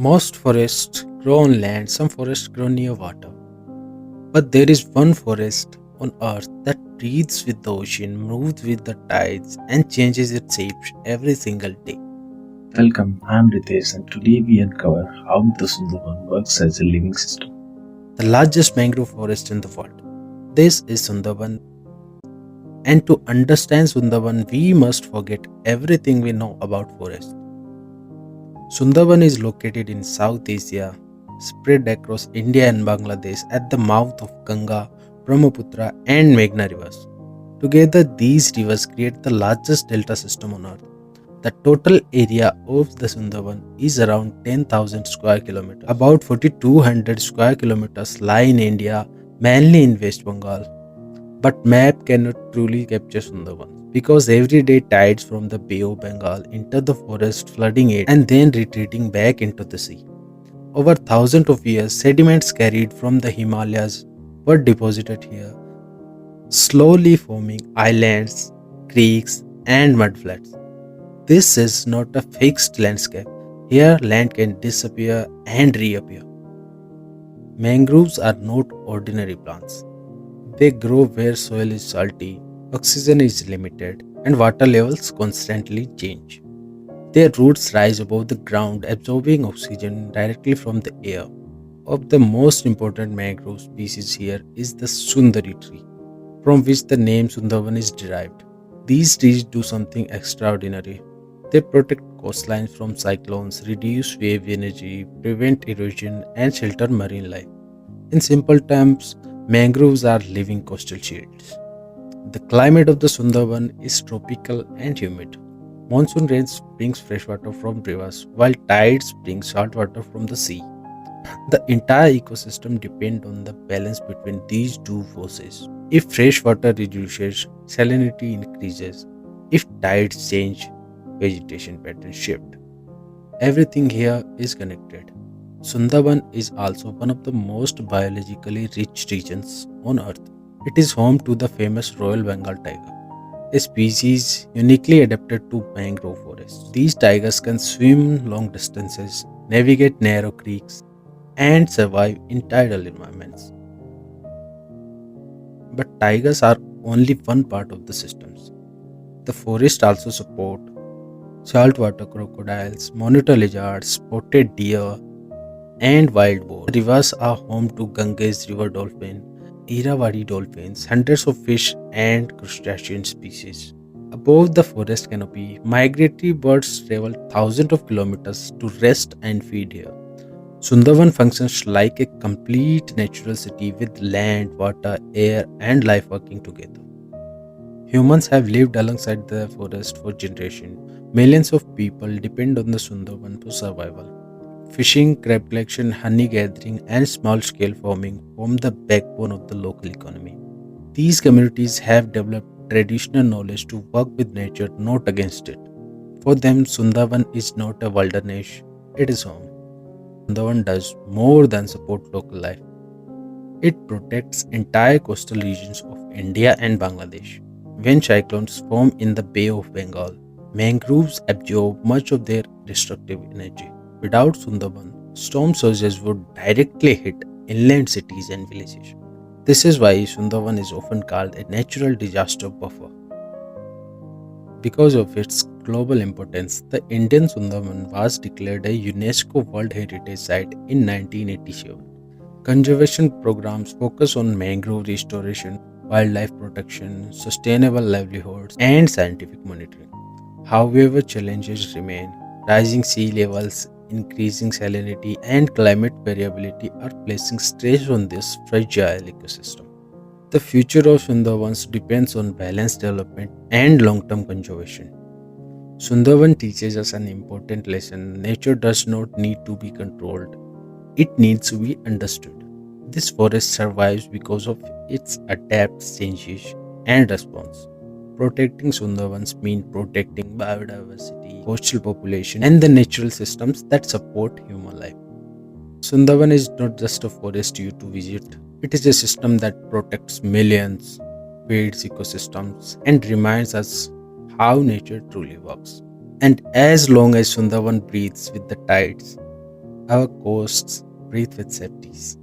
Most forests grow on land, some forests grow near water. But there is one forest on earth that breathes with the ocean, moves with the tides, and changes its shape every single day. Welcome, I'm Ritesh, and today we uncover how the Sundarban works as a living system. The largest mangrove forest in the world. This is Sundarban, and to understand Sundarban, we must forget everything we know about forest. Sundarban is located in South Asia, spread across India and Bangladesh at the mouth of Ganga, Brahmaputra, and Meghna rivers. Together, these rivers create the largest delta system on earth. The total area of the Sundarban is around 10,000 square kilometers. About 4,200 square kilometers lie in India, mainly in West Bengal. But map cannot truly capture Sundarban because every day tides from the Bay of Bengal enter the forest, flooding it and then retreating back into the sea. Over thousands of years, sediments carried from the Himalayas were deposited here, slowly forming islands, creeks, and mudflats. This is not a fixed landscape. Here, land can disappear and reappear. Mangroves are not ordinary plants. They grow where soil is salty, oxygen is limited, and water levels constantly change. Their roots rise above the ground, absorbing oxygen directly from the air. Of the most important mangrove species here is the Sundari tree, from which the name Sundarban is derived. These trees do something extraordinary. They protect coastlines from cyclones, reduce wave energy, prevent erosion, and shelter marine life. In simple terms, mangroves are living coastal shields. The climate of the Sundarban is tropical and humid. Monsoon rains brings fresh water from rivers, while tides bring salt water from the sea. The entire ecosystem depends on the balance between these two forces. If fresh water reduces, salinity increases. If tides change, vegetation patterns shift. Everything here is connected. Sundarban is also one of the most biologically rich regions on earth. It is home to the famous Royal Bengal tiger, a species uniquely adapted to mangrove forests. These tigers can swim long distances, navigate narrow creeks, and survive in tidal environments. But tigers are only one part of the systems. The forest also support saltwater crocodiles, monitor lizards, spotted deer, and wild boar. The rivers are home to Ganges river dolphin, Irrawaddy dolphins, hundreds of fish and crustacean species. Above the forest canopy, migratory birds travel thousands of kilometers to rest and feed here. Sundarban functions like a complete natural city with land, water, air, and life working together. Humans have lived alongside the forest for generations. Millions of people depend on the Sundarban for survival. Fishing, crab collection, honey gathering, and small scale farming form the backbone of the local economy. These communities have developed traditional knowledge to work with nature, not against it. For them, Sundarban is not a wilderness, it is home. Sundarban does more than support local life. It protects entire coastal regions of India and Bangladesh. When cyclones form in the Bay of Bengal, mangroves absorb much of their destructive energy. Without Sundarban, storm surges would directly hit inland cities and villages. This is why Sundarban is often called a natural disaster buffer. Because of its global importance, the Indian Sundarban was declared a UNESCO World Heritage Site in 1987. Conservation programs focus on mangrove restoration, wildlife protection, sustainable livelihoods, and scientific monitoring. However, challenges remain. Rising sea levels, increasing salinity, and climate variability are placing stress on this fragile ecosystem. The future of Sundarbans depends on balanced development and long term conservation. Sundarban teaches us an important lesson: nature does not need to be controlled, it needs to be understood. This forest survives because of its adapts, changes, and response. Protecting Sundarbans means protecting biodiversity, coastal population, and the natural systems that support human life. Sundarban is not just a forest you to visit, it is a system that protects millions, feeds ecosystems, and reminds us how nature truly works. And as long as Sundarban breathes with the tides, Our coasts breathe with safeties.